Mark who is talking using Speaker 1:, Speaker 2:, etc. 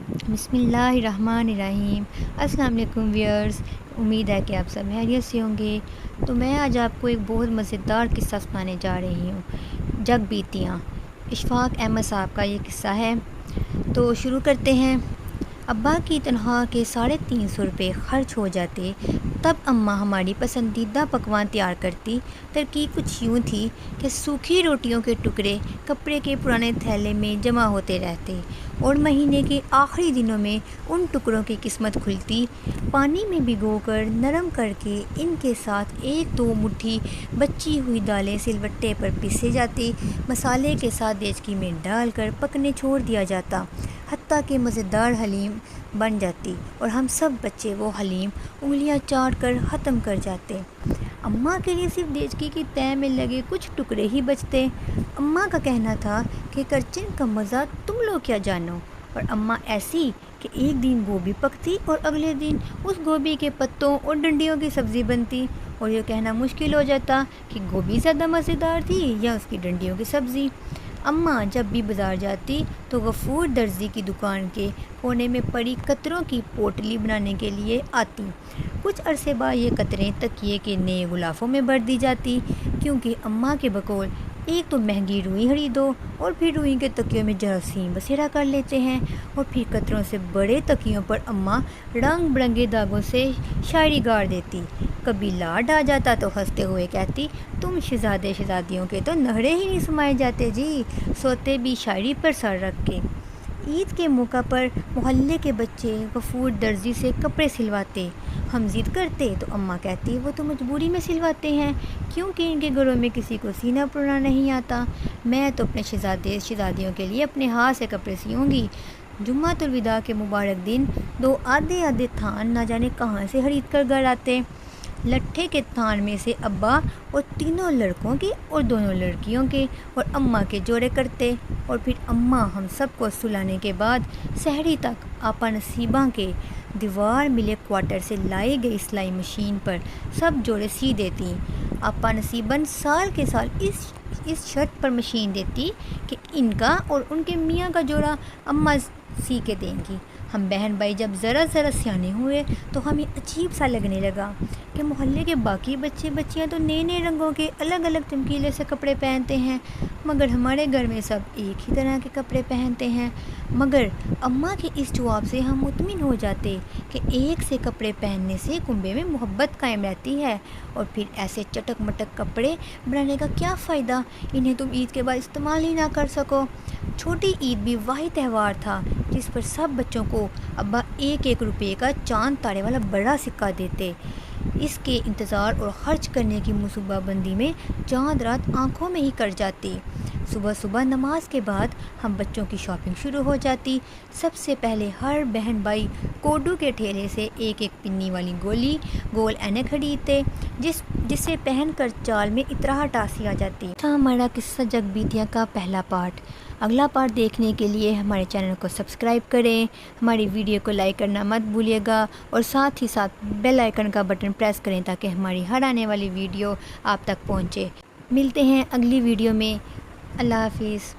Speaker 1: बिस्मिल्लाहिर्रहमानिर्रहीम। अस्सलाम वालेकुम व्यूअर्स, उम्मीद है कि आप सब खैरियत से होंगे। तो मैं आज आपको एक बहुत मज़ेदार किस्सा सुनाने जा रही हूँ, जग बीतियाँ। इशफाक अहमद साहब का ये किस्सा है। तो शुरू करते हैं। अब्बा की तनख्वाह के 350 रुपये खर्च हो जाते, तब अम्मा हमारी पसंदीदा पकवान तैयार करती। तरकीब कुछ यूँ थी कि सूखी रोटियों के टुकड़े कपड़े के पुराने थैले में जमा होते रहते और महीने के आखिरी दिनों में उन टुकड़ों की किस्मत खुलती। पानी में भिगोकर नरम करके इनके साथ 1-2 मुट्ठी बची हुई दालें सिलवट्टे पर पीसे जाती, मसाले के साथ देचकी में डालकर पकने छोड़ दिया जाता, हत्ता कि मज़ेदार हलीम बन जाती और हम सब बच्चे वो हलीम उंगलियां चाट कर ख़त्म कर जाते। अम्मा के लिए सिर्फ देचकी की तह में लगे कुछ टुकड़े ही बचते। अम्मा का कहना था कि करचन का मज़ा तुम लोग क्या जानो। और अम्मा ऐसी कि एक दिन गोभी पकती और अगले दिन उस गोभी के पत्तों और डंडियों की सब्ज़ी बनती, और ये कहना मुश्किल हो जाता कि गोभी ज़्यादा मज़ेदार थी या उसकी डंडियों की सब्ज़ी। अम्मा जब भी बाज़ार जाती तो गफूर दर्जी की दुकान के कोने में पड़ी कतरों की पोटली बनाने के लिए आती। कुछ अरसे बाद ये कतरें तकिए के नए गुलाफों में भर दी जाती, क्योंकि अम्मा के बकौल एक तो महंगी रुई खरीदो और फिर रुई के तकियों में जरासीम बसेरा कर लेते हैं, और फिर कतरों से बड़े तकियों पर अम्मा रंग बिरंगे दागों से शायरी गाड़ देती। कभी लाड आ जाता तो हंसते हुए कहती, तुम शहजादे शहजादियों के तो नखरे ही नहीं समाए जाते जी, सोते भी शायरी पर सर रख के। ईद के मौका पर मोहल्ले के बच्चे गफूर दर्जी से कपड़े सिलवाते। हम ज़िद करते तो अम्मा कहती वो तो मजबूरी में सिलवाते हैं, क्योंकि इनके घरों में किसी को सीना पुराना नहीं आता। मैं तो अपने शहजादे शहजादियों के लिए अपने हाथ से कपड़े सियूँगी। जुम्मतुल विदा के मुबारक दिन 2 आधे आधे थान ना जाने कहाँ से खरीद कर घर आते। लट्ठे के थान में से अब्बा और 3 लड़कों के और 2 लड़कियों के और अम्मा के जोड़े करते, और फिर अम्मा हम सबको सुलाने के बाद सहरी तक आपा नसीबा के दीवार मिले क्वार्टर से लाई गई सिलाई मशीन पर सब जोड़े सी देती। आपा नसीबन साल के साल इस शर्त पर मशीन देती कि इनका और उनके मियाँ का जोड़ा अम्मा सी के देंगी। हम बहन भाई जब ज़रा सियाने हुए तो हमें अजीब सा लगने लगा कि मोहल्ले के बाकी बच्चे बच्चियां तो नए नए रंगों के अलग अलग चमकीले से कपड़े पहनते हैं, मगर हमारे घर में सब एक ही तरह के कपड़े पहनते हैं। मगर अम्मा के इस जवाब से हम मुतमिन हो जाते कि एक से कपड़े पहनने से कुंबे में मोहब्बत कायम रहती है, और फिर ऐसे चटक मटक कपड़े बनाने का क्या फ़ायदा, इन्हें तुम ईद के बाद इस्तेमाल ही ना कर सको। छोटी ईद भी वाही त्यौहार था जिस पर सब बच्चों को अब्बा 1-1 रुपये का चांद तारे वाला बड़ा सिक्का देते। इसके इंतज़ार और ख़र्च करने की मनसूबाबंदी में चांद रात आंखों में ही कट जाती। सुबह सुबह नमाज के बाद हम बच्चों की शॉपिंग शुरू हो जाती। सबसे पहले हर बहन भाई कोडू के ठेले से 1-1 पिन्नी वाली गोल ऐनक खरीदते, जिसे पहनकर चाल में इतराहट आसी आ जाती। था हमारा किस्सा जग बीतिया का पहला पार्ट। अगला पार्ट देखने के लिए हमारे चैनल को सब्सक्राइब करें, हमारी वीडियो को लाइक करना मत भूलिएगा, और साथ ही साथ बेल आइकन का बटन प्रेस करें ताकि हमारी हर आने वाली वीडियो आप तक पहुंचे। मिलते हैं अगली वीडियो में। अल्लाह हाफिज़।